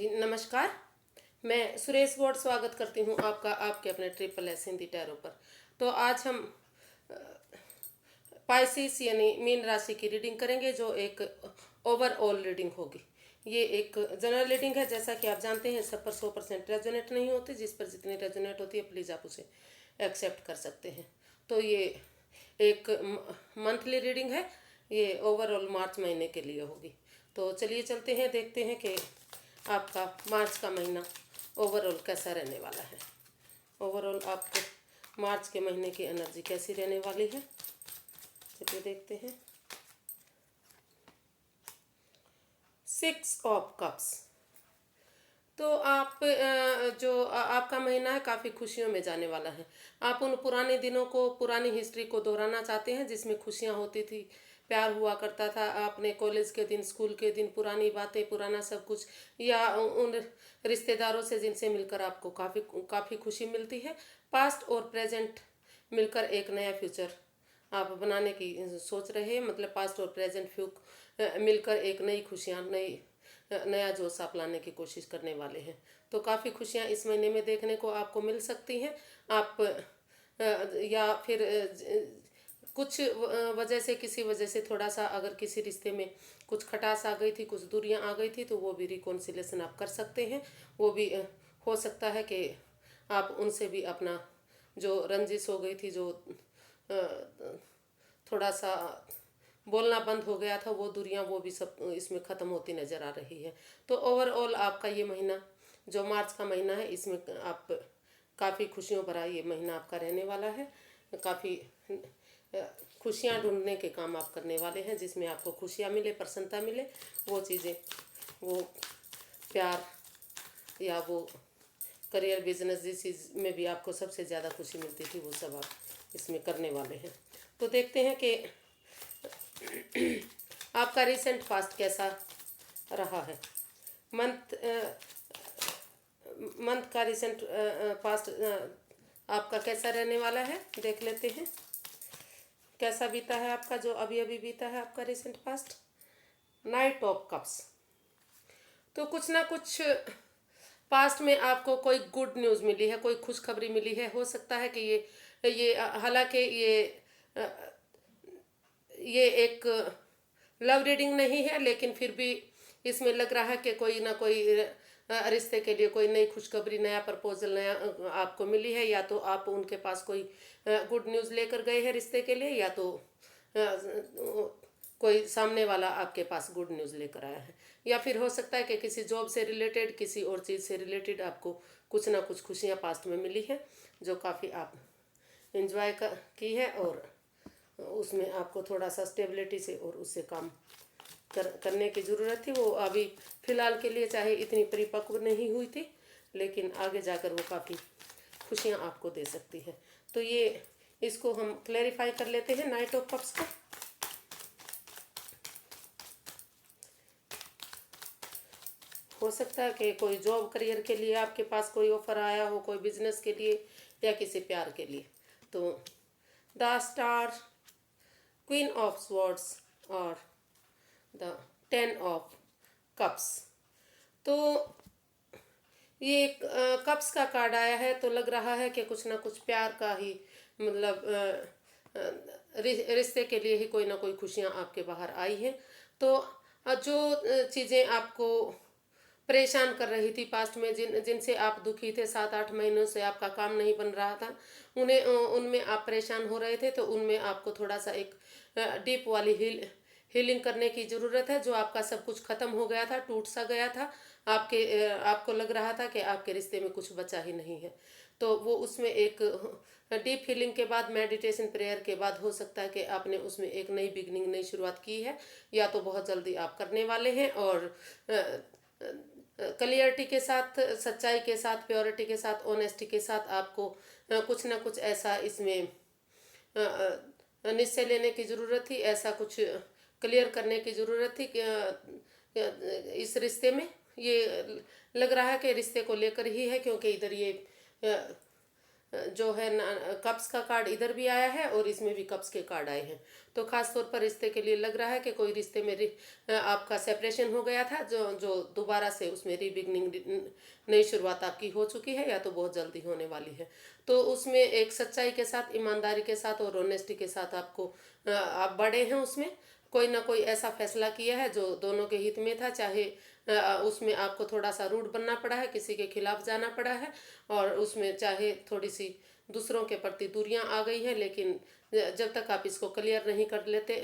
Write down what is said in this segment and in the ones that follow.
जी नमस्कार। मैं सुरेश बोर्ड स्वागत करती हूँ आपका आपके अपने ट्रिपल एस हिंदी टैरो पर। तो आज हम पाइसिस यानी मीन राशि की रीडिंग करेंगे, जो एक ओवरऑल रीडिंग होगी। ये एक जनरल रीडिंग है, जैसा कि आप जानते हैं सब पर 100% रेजोनेट नहीं होती। जिस पर जितनी रेजोनेट होती है प्लीज़ आप उसे एक्सेप्ट कर सकते हैं। तो ये एक मंथली रीडिंग है, ये ओवरऑल मार्च महीने के लिए होगी। तो चलिए चलते हैं, देखते हैं कि आपका मार्च का महीना ओवरऑल कैसा रहने वाला है। ओवरऑल आपको मार्च के महीने की एनर्जी कैसी रहने वाली है, चलिए देखते हैं। 6 ऑफ कप्स। तो आप जो आपका महीना है काफ़ी खुशियों में जाने वाला है। आप उन पुराने दिनों को, पुरानी हिस्ट्री को दोहराना चाहते हैं जिसमें खुशियां होती थी, प्यार हुआ करता था। आपने कॉलेज के दिन, स्कूल के दिन, पुरानी बातें, पुराना सब कुछ, या उन रिश्तेदारों से जिनसे मिलकर आपको काफ़ी काफ़ी खुशी मिलती है। पास्ट और प्रेजेंट मिलकर एक नया फ्यूचर आप बनाने की सोच रहे हैं। मतलब पास्ट और प्रेजेंट मिलकर एक नई खुशियाँ, नया जोश आप लाने की कोशिश करने वाले हैं। तो काफ़ी खुशियाँ इस महीने में देखने को आपको मिल सकती हैं। आप या फिर कुछ वजह से, किसी वजह से थोड़ा सा अगर किसी रिश्ते में कुछ खटास आ गई थी, कुछ दूरियां आ गई थी, तो वो भी रिकॉन्सिलेशन आप कर सकते हैं। वो भी हो सकता है कि आप उनसे भी अपना जो रंजिश हो गई थी, जो थोड़ा सा बोलना बंद हो गया था, वो दूरियां, वो भी सब इसमें ख़त्म होती नज़र आ रही है। तो ओवरऑल आपका ये महीना, जो मार्च का महीना है, इसमें आप काफ़ी खुशियों भरा ये महीना आपका रहने वाला है। काफ़ी खुशियाँ ढूंढने के काम आप करने वाले हैं, जिसमें आपको खुशियाँ मिले, प्रसन्नता मिले। वो चीज़ें, वो प्यार या वो करियर, बिजनेस, जिस चीज़ में भी आपको सबसे ज़्यादा खुशी मिलती थी, वो सब आप इसमें करने वाले हैं। तो देखते हैं कि आपका रिसेंट पास्ट कैसा रहा है। मंथ मंथ का रिसेंट पास्ट आपका कैसा रहने वाला है, देख लेते हैं। कैसा बीता है आपका, जो अभी अभी बीता है आपका recent past. Night of cups. तो कुछ ना कुछ पास्ट में आपको कोई गुड न्यूज़ मिली है, कोई खुशखबरी मिली है। हो सकता है कि ये हालांकि ये एक लव रीडिंग नहीं है, लेकिन फिर भी इसमें लग रहा है कि कोई ना कोई रिश्ते के लिए कोई नई खुशखबरी, नया प्रपोजल, नया आपको मिली है। या तो आप उनके पास कोई गुड न्यूज़ लेकर गए हैं रिश्ते के लिए, या तो कोई सामने वाला आपके पास गुड न्यूज़ लेकर आया है। या फिर हो सकता है कि किसी जॉब से रिलेटेड, किसी और चीज़ से रिलेटेड आपको कुछ ना कुछ खुशियाँ पास्ट में मिली है, जो काफ़ी आप इंजॉय की है। और उसमें आपको थोड़ा सा स्टेबिलिटी से और उससे काम करने की ज़रूरत थी। वो अभी फ़िलहाल के लिए चाहे इतनी परिपक्व नहीं हुई थी, लेकिन आगे जाकर वो काफ़ी खुशियाँ आपको दे सकती है। तो ये इसको हम क्लैरिफाई कर लेते हैं, नाइट ऑफ कप्स को। हो सकता है कि कोई जॉब, करियर के लिए आपके पास कोई ऑफर आया हो, कोई बिजनेस के लिए या किसी प्यार के लिए। तो the star, queen of swords और द 10 ऑफ कप्स। तो ये कप्स का कार्ड आया है, तो लग रहा है कि कुछ ना कुछ प्यार का ही, मतलब रिश्ते के लिए ही कोई ना कोई खुशियाँ आपके बाहर आई हैं। तो जो चीज़ें आपको परेशान कर रही थी पास्ट में, जिनसे आप दुखी थे, 7-8 महीनों से आपका काम नहीं बन रहा था, उनमें आप परेशान हो रहे थे, तो उनमें आपको थोड़ा सा एक डीप वाली हीलिंग करने की ज़रूरत है। जो आपका सब कुछ ख़त्म हो गया था, टूट सा गया था, आपको लग रहा था कि आपके रिश्ते में कुछ बचा ही नहीं है। तो वो उसमें एक डीप हीलिंग के बाद, मेडिटेशन, प्रेयर के बाद हो सकता है कि आपने उसमें एक नई बिगनिंग, नई शुरुआत की है, या तो बहुत जल्दी आप करने वाले हैं। और क्लियरिटी के साथ, सच्चाई के साथ, प्योरिटी के साथ, ऑनेस्टी के साथ आपको कुछ ना कुछ ऐसा इसमें निश्चय लेने की ज़रूरत थी, ऐसा कुछ क्लियर करने की ज़रूरत थी कि इस रिश्ते में। ये लग रहा है कि रिश्ते को लेकर ही है, क्योंकि इधर ये जो है ना, कप्स का कार्ड इधर भी आया है और इसमें भी कप्स के कार्ड आए हैं। तो खास तौर पर रिश्ते के लिए लग रहा है कि कोई रिश्ते में आपका सेपरेशन हो गया था, जो जो दोबारा से उसमें रीबिगनिंग, नई शुरुआत आपकी हो चुकी है या तो बहुत जल्दी होने वाली है। तो उसमें एक सच्चाई के साथ, ईमानदारी के साथ और ऑनेस्टी के साथ आपको आप बड़े हैं उसमें। कोई ना कोई ऐसा फैसला किया है जो दोनों के हित में था, चाहे उसमें आपको थोड़ा सा रूड बनना पड़ा है, किसी के खिलाफ जाना पड़ा है, और उसमें चाहे थोड़ी सी दूसरों के प्रति दूरियां आ गई हैं, लेकिन जब तक आप इसको क्लियर नहीं कर लेते,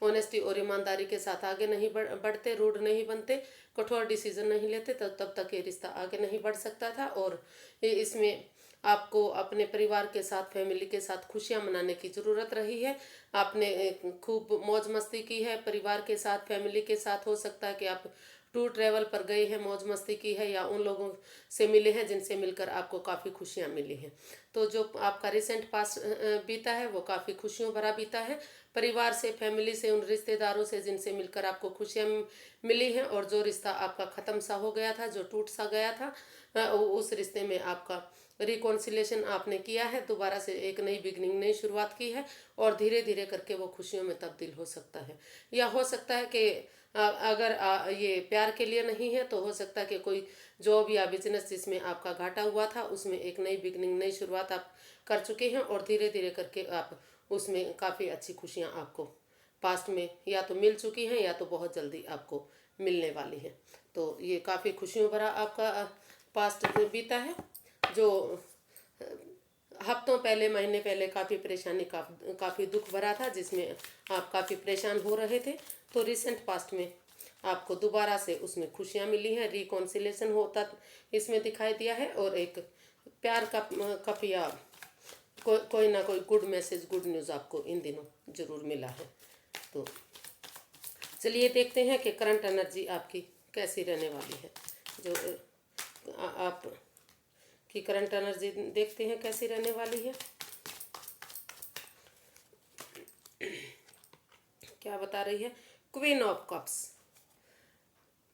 ऑनेस्टी और ईमानदारी के साथ आगे नहीं बढ़ते, रूड नहीं बनते, कठोर डिसीजन नहीं लेते, तब तक ये रिश्ता आगे नहीं बढ़ सकता था। और इसमें आपको अपने परिवार के साथ, फैमिली के साथ खुशियां मनाने की ज़रूरत रही है। आपने खूब मौज मस्ती की है परिवार के साथ, फैमिली के साथ। हो सकता है कि आप टूर ट्रैवल पर गए हैं, मौज मस्ती की है, या उन लोगों से मिले हैं जिनसे मिलकर आपको काफ़ी खुशियां मिली हैं। तो जो आपका रिसेंट पास बीता है वो काफ़ी खुशियों भरा बीता है। परिवार से, फैमिली से, उन रिश्तेदारों से जिनसे मिलकर आपको खुशियां मिली हैं, और जो रिश्ता आपका ख़त्म सा हो गया था, जो टूट सा गया था, उस रिश्ते में आपका रिकॉन्सिलेशन आपने किया है, दोबारा से एक नई बिगनिंग, नई शुरुआत की है, और धीरे धीरे करके वो खुशियों में तब्दील हो सकता है। या हो सकता है कि अगर ये प्यार के लिए नहीं है, तो हो सकता है कि कोई जॉब या बिजनेस जिसमें आपका घाटा हुआ था, उसमें एक नई बिगनिंग, नई शुरुआत आप कर चुके हैं, और धीरे धीरे करके आप उसमें काफ़ी अच्छी खुशियाँ आपको पास्ट में या तो मिल चुकी हैं या तो बहुत जल्दी आपको मिलने वाली है। तो ये काफ़ी खुशियों भरा आपका पास्ट बीता है, जो हफ्तों पहले, महीने पहले काफ़ी परेशानी, काफ़ी दुख भरा था, जिसमें आप काफ़ी परेशान हो रहे थे। तो रिसेंट पास्ट में आपको दोबारा से उसमें खुशियाँ मिली हैं, रिकॉन्सिलेशन होता इसमें दिखाई दिया है, और एक प्यार का कप या कोई ना कोई गुड मैसेज, गुड न्यूज़ आपको इन दिनों ज़रूर मिला है। तो चलिए देखते हैं कि करंट एनर्जी आपकी कैसी रहने वाली है। जो आप की करंट एनर्जी देखते हैं कैसी रहने वाली है। क्या बता रही है? Queen of cups.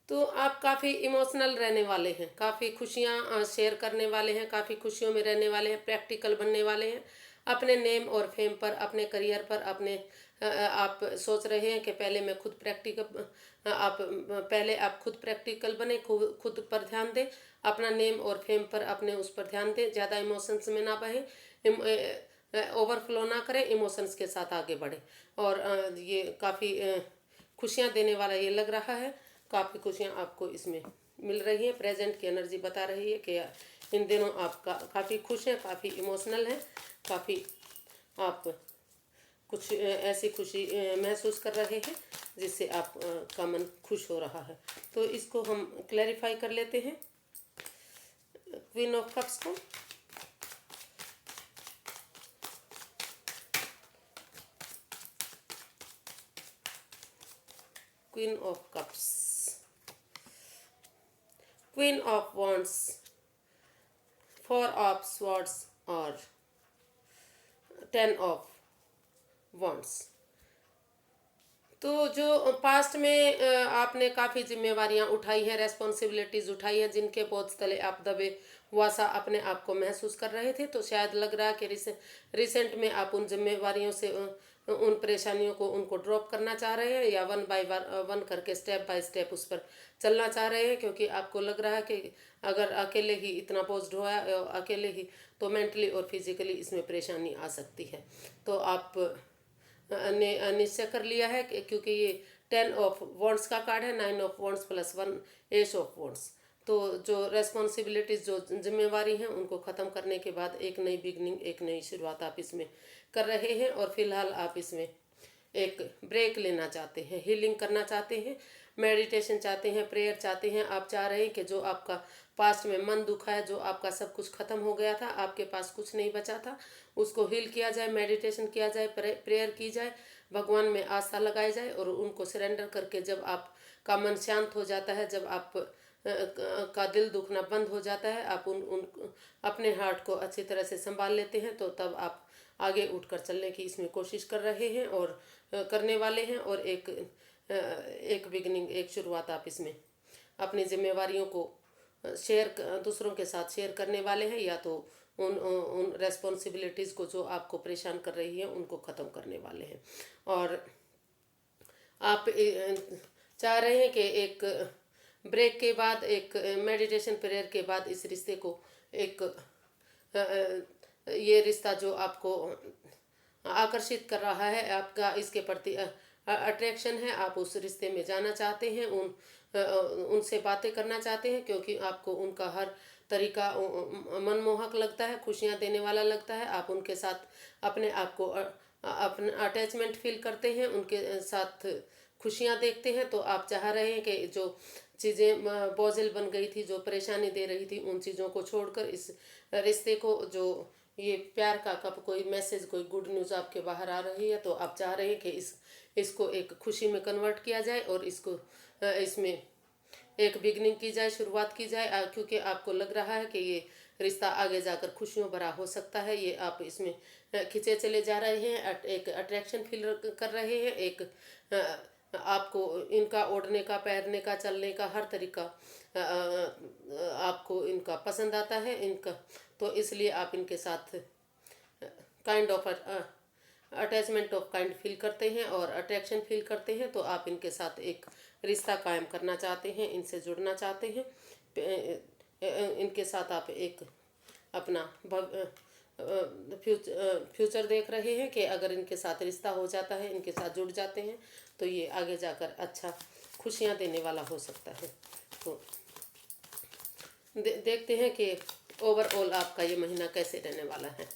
तो आप काफ़ी इमोशनल रहने वाले हैं, काफ़ी खुशियाँ शेयर करने वाले हैं, काफ़ी खुशियों में रहने वाले हैं, प्रैक्टिकल बनने वाले हैं। अपने नेम और फेम पर, अपने करियर पर, अपने आप सोच रहे हैं कि पहले मैं खुद प्रैक्टिकल, आप पहले आप खुद प्रैक्टिकल बने, खुद पर ध्यान दें, अपना नेम और फेम पर, अपने उस पर ध्यान दें, ज़्यादा इमोशंस में ना बहें, ओवरफ्लो ना करें, इमोशंस के साथ आगे बढ़े। और ये काफ़ी खुशियाँ देने वाला ये लग रहा है। काफ़ी खुशियाँ आपको इसमें मिल रही हैं। प्रेजेंट की एनर्जी बता रही है कि इन दिनों आप काफ़ी खुश हैं, काफ़ी इमोशनल हैं, काफ़ी आप कुछ ऐसी खुशी महसूस कर रहे हैं जिससे आप का मन खुश हो रहा है। तो इसको हम क्लैरिफाई कर लेते हैं, क्वीन ऑफ कप्स को। Queen of cups, queen of wands, four of swords और 10 ऑफ वॉन्ड्स। तो जो पास्ट में आपने काफ़ी जिम्मेवारियां उठाई हैं, रेस्पॉन्सिबिलिटीज़ उठाई हैं, जिनके बोझ तले आप दबे हुआ सा अपने आप को महसूस कर रहे थे। तो शायद लग रहा है कि रिसेंट में आप उन जिम्मेवारियों से, उन परेशानियों को, उनको ड्रॉप करना चाह रहे हैं, या वन बाय वन करके, स्टेप बाय स्टेप उस पर चलना चाह रहे हैं। क्योंकि आपको लग रहा है कि अगर अकेले ही इतना बोझ ढोया, अकेले ही, तो मेंटली और फिजिकली इसमें परेशानी आ सकती है। तो आप ने निश्चय कर लिया है क्योंकि ये 10 ऑफ वॉन्ड्स का कार्ड है, 9 of wands plus 1 S of wands. तो जो रेस्पॉन्सिबिलिटीज़, जो जिम्मेवारी हैं, उनको ख़त्म करने के बाद एक नई बिगनिंग, एक नई शुरुआत आप इसमें कर रहे हैं। और फिलहाल आप इसमें एक ब्रेक लेना चाहते हैं, हीलिंग करना चाहते हैं, मेडिटेशन चाहते हैं, प्रेयर चाहते हैं। आप चाह रहे हैं कि जो आपका पास्ट में मन दुखा है, जो आपका सब कुछ खत्म हो गया था, आपके पास कुछ नहीं बचा था, उसको हील किया जाए, मेडिटेशन किया जाए, प्रेयर की जाए, भगवान में आस्था लगाई जाए, और उनको सरेंडर करके जब आपका मन शांत हो जाता है, जब आप का दिल दुखना बंद हो जाता है, आप उन अपने हार्ट को अच्छी तरह से संभाल लेते हैं, तो तब आप आगे उठकर चलने की इसमें कोशिश कर रहे हैं और करने वाले हैं। और एक बिगनिंग, एक शुरुआत आप इसमें अपनी जिम्मेवारियों को दूसरों के साथ शेयर करने वाले हैं, या तो उन उन रेस्पॉन्सिबिलिटीज़ को जो आपको परेशान कर रही है उनको ख़त्म करने वाले हैं। और आप चाह रहे हैं कि एक ब्रेक के बाद, एक मेडिटेशन प्रेयर के बाद इस रिश्ते को एक ये रिश्ता जो आपको आकर्षित कर रहा है, आपका इसके प्रति अट्रैक्शन है, आप उस रिश्ते में जाना चाहते हैं, उनसे बातें करना चाहते हैं, क्योंकि आपको उनका हर तरीका मनमोहक लगता है, खुशियाँ देने वाला लगता है। आप उनके साथ अपने आप को अपना अटैचमेंट फील करते हैं, उनके साथ खुशियाँ देखते हैं। तो आप चाह रहे हैं कि जो चीज़ें बोझिल बन गई थी, जो परेशानी दे रही थी, उन चीज़ों को छोड़कर इस रिश्ते को, जो ये प्यार का कब कोई मैसेज, कोई गुड न्यूज़ आपके बाहर आ रही है, तो आप चाह रहे हैं कि इसको एक खुशी में कन्वर्ट किया जाए और इसको इसमें एक बिगनिंग की जाए, शुरुआत की जाए, क्योंकि आपको लग रहा है कि ये रिश्ता आगे जाकर खुशियों भरा हो सकता है। ये आप इसमें खिंचे चले जा रहे हैं, एक अट्रैक्शन फील कर रहे हैं, एक आपको इनका ओढ़ने का, पैरने का, चलने का हर तरीका आपको इनका पसंद आता है इनका। तो इसलिए आप इनके साथ kind of attachment of kind feel करते हैं और अट्रैक्शन फील करते हैं। तो आप इनके साथ एक रिश्ता कायम करना चाहते हैं, इनसे जुड़ना चाहते हैं, इनके साथ आप एक अपना फ्यूचर देख रहे हैं कि अगर इनके साथ रिश्ता हो जाता है, इनके साथ जुड़ जाते हैं, तो ये आगे जाकर अच्छा खुशियाँ देने वाला हो सकता है। तो देखते हैं कि ओवरऑल आपका ये महीना कैसे रहने वाला है।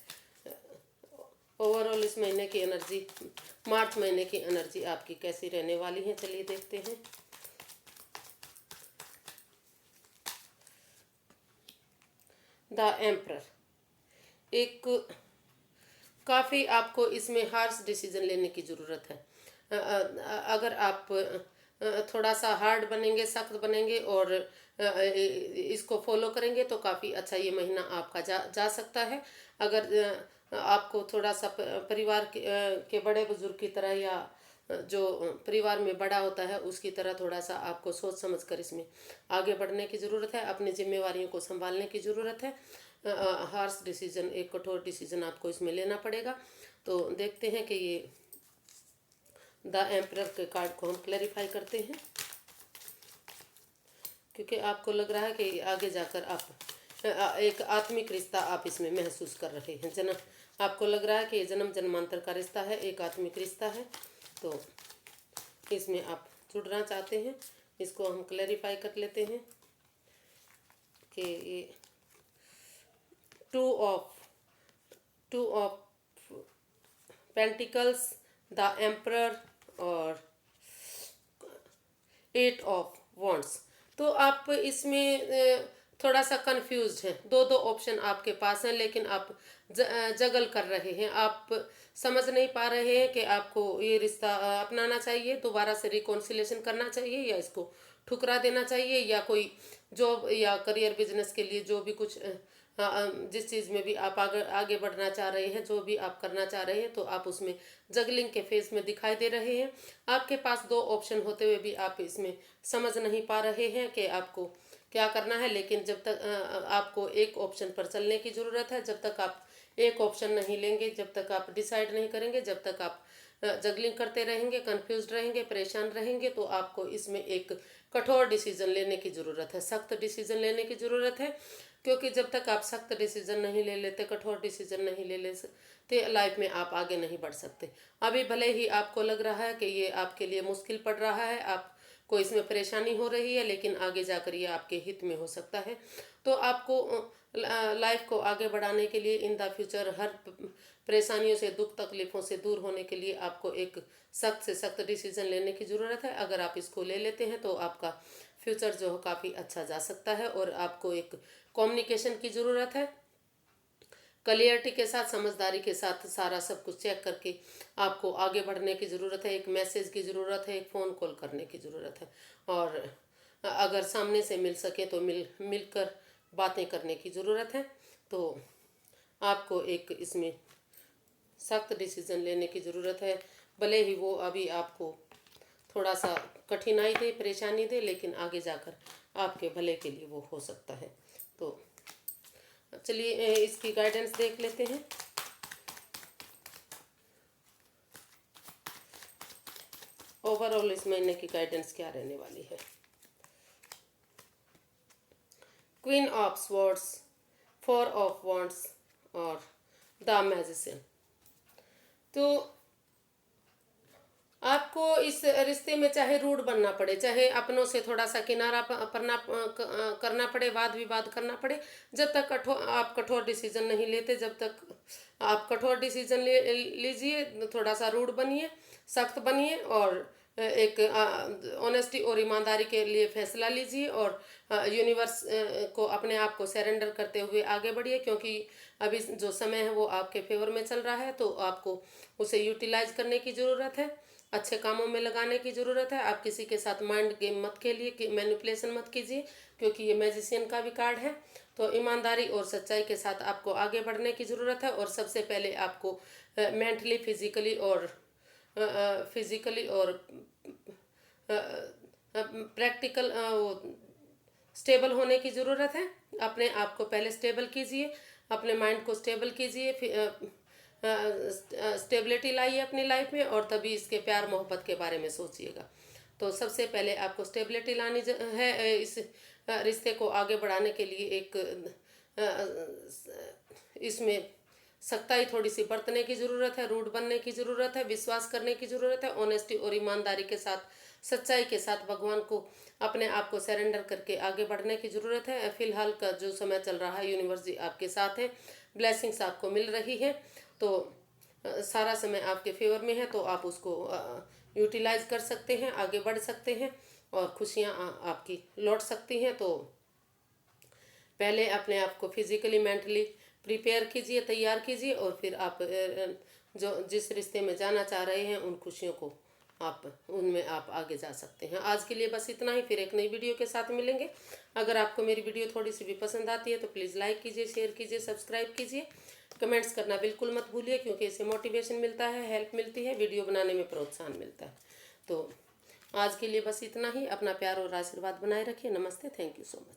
ओवरऑल इस महीने की एनर्जी, मार्च महीने की एनर्जी आपकी कैसी रहने वाली है, चलिए देखते हैं। द एम्परर, एक काफ़ी आपको इसमें हार्श डिसीजन लेने की ज़रूरत है। अगर आप थोड़ा सा हार्ड बनेंगे, सख्त बनेंगे और इसको फॉलो करेंगे तो काफ़ी अच्छा ये महीना आपका जा सकता है। अगर आपको थोड़ा सा परिवार के बड़े बुजुर्ग की तरह, या जो परिवार में बड़ा होता है उसकी तरह थोड़ा सा आपको सोच समझ कर इसमें आगे बढ़ने की ज़रूरत है, अपनी जिम्मेवारियों को संभालने की ज़रूरत है। हार्श डिसीजन, एक कठोर डिसीजन आपको इसमें लेना पड़ेगा। तो देखते हैं कि ये द एम्परर के कार्ड को हम क्लैरिफाई करते हैं, क्योंकि आपको लग रहा है कि आगे जाकर आप एक आत्मिक रिश्ता आप इसमें महसूस कर रहे हैं। आपको लग रहा है कि ये जन्म जन्मांतर का रिश्ता है, एक आत्मिक रिश्ता है। तो इसमें आप जुड़ना चाहते हैं। इसको हम क्लैरिफाई कर लेते हैं कि ये two of pentacles, the emperor और 8 ऑफ वॉन्ड्स। तो आप इसमें थोड़ा सा कंफ्यूज्ड हैं, दो ऑप्शन आपके पास हैं, लेकिन आप जगल कर रहे हैं। आप समझ नहीं पा रहे हैं कि आपको ये रिश्ता अपनाना चाहिए, दोबारा से रिकॉन्सिलेशन करना चाहिए, या इसको ठुकरा देना चाहिए, या कोई जॉब या करियर बिजनेस के लिए जो भी कुछ जिस चीज़ में भी आप आगे बढ़ना चाह रहे हैं, जो भी आप करना चाह रहे हैं, तो आप उसमें जगलिंग के फेज में दिखाई दे रहे हैं। आपके पास दो ऑप्शन होते हुए भी आप इसमें समझ नहीं पा रहे हैं कि आपको क्या करना है। लेकिन जब तक आपको एक ऑप्शन पर चलने की ज़रूरत है, जब तक आप एक ऑप्शन नहीं लेंगे, जब तक आप डिसाइड नहीं करेंगे, जब तक आप जगलिंग करते रहेंगे, कंफ्यूज रहेंगे, परेशान रहेंगे, तो आपको इसमें एक कठोर डिसीजन लेने की ज़रूरत है, सख्त डिसीजन लेने की ज़रूरत है। क्योंकि जब तक आप सख्त डिसीजन नहीं ले लेते, कठोर डिसीजन नहीं ले लेते, लाइफ में आप आगे नहीं बढ़ सकते। अभी भले ही आपको लग रहा है कि ये आपके लिए मुश्किल पड़ रहा है, आपको इसमें परेशानी हो रही है, लेकिन आगे जाकर ये आपके हित में हो सकता है। तो आपको लाइफ को आगे बढ़ाने के लिए, इन द फ्यूचर, हर परेशानियों से, दुख तकलीफ़ों से दूर होने के लिए आपको एक सख्त से सख्त डिसीजन लेने की ज़रूरत है। अगर आप इसको ले लेते हैं तो आपका फ्यूचर जो है काफ़ी अच्छा जा सकता है। और आपको एक कम्युनिकेशन की ज़रूरत है, क्लियरिटी के साथ, समझदारी के साथ सारा सब कुछ चेक करके आपको आगे बढ़ने की ज़रूरत है। एक मैसेज की ज़रूरत है, एक फ़ोन कॉल करने की ज़रूरत है, और अगर सामने से मिल सके तो मिलकर बातें करने की ज़रूरत है। तो आपको एक इसमें सख्त डिसीजन लेने की ज़रूरत है, भले ही वो अभी आपको थोड़ा सा कठिनाई दे, परेशानी दे, लेकिन आगे जाकर आपके भले के लिए वो हो सकता है। तो चलिए इसकी गाइडेंस देख लेते हैं। ओवरऑल इस महीने की गाइडेंस क्या रहने वाली है। Queen of swords, 4 of wands और द मैजिशियन। तो आपको इस रिश्ते में चाहे रूड बनना पड़े, चाहे अपनों से थोड़ा सा किनारा करना पड़े, वाद विवाद करना पड़े, जब तक आप कठोर डिसीजन नहीं लेते, जब तक आप कठोर डिसीजन लीजिए, थोड़ा सा रूड बनिए, सख्त बनिए और एक ऑनेस्टी और ईमानदारी के लिए फैसला लीजिए और यूनिवर्स को अपने आप को सरेंडर करते हुए आगे बढ़िए, क्योंकि अभी जो समय है वो आपके फेवर में चल रहा है, तो आपको उसे यूटिलाइज करने की ज़रूरत है, अच्छे कामों में लगाने की ज़रूरत है। आप किसी के साथ माइंड गेम मत खेलिए, कि मैनिपुलेशन मत कीजिए, क्योंकि ये मैजिशियन का भी कार्ड है। तो ईमानदारी और सच्चाई के साथ आपको आगे बढ़ने की ज़रूरत है और सबसे पहले आपको मेंटली, फिजिकली और प्रैक्टिकल स्टेबल होने की ज़रूरत है। अपने आप को पहले स्टेबल कीजिए, अपने माइंड को स्टेबल कीजिए, स्टेबिलिटी लाइए अपनी लाइफ में, और तभी इसके प्यार मोहब्बत के बारे में सोचिएगा। तो सबसे पहले आपको स्टेबिलिटी लानी है। इस रिश्ते को आगे बढ़ाने के लिए एक इसमें सख्ताई थोड़ी सी बरतने की ज़रूरत है, रूड बनने की ज़रूरत है, विश्वास करने की ज़रूरत है, ऑनेस्टी और ईमानदारी के साथ, सच्चाई के साथ भगवान को अपने आप को सरेंडर करके आगे बढ़ने की ज़रूरत है। फिलहाल का जो समय चल रहा है, यूनिवर्स जी आपके साथ है, ब्लेसिंग्स आपको मिल रही है, तो सारा समय आपके फेवर में है, तो आप उसको यूटिलाइज कर सकते हैं, आगे बढ़ सकते हैं और खुशियाँ आपकी लौट सकती हैं। तो पहले अपने आप को फिजिकली, मेंटली प्रिपेयर कीजिए, तैयार कीजिए, और फिर आप जो जिस रिश्ते में जाना चाह रहे हैं उन खुशियों को उनमें आप आगे जा सकते हैं। आज के लिए बस इतना ही, फिर एक नई वीडियो के साथ मिलेंगे। अगर आपको मेरी वीडियो थोड़ी सी भी पसंद आती है तो प्लीज़ लाइक कीजिए, शेयर कीजिए, सब्सक्राइब कीजिए, कमेंट्स करना बिल्कुल मत भूलिए, क्योंकि इससे मोटिवेशन मिलता है, हेल्प मिलती है, वीडियो बनाने में प्रोत्साहन मिलता है। तो आज के लिए बस इतना ही। अपना प्यार और आशीर्वाद बनाए रखिए। नमस्ते, थैंक यू सो मच।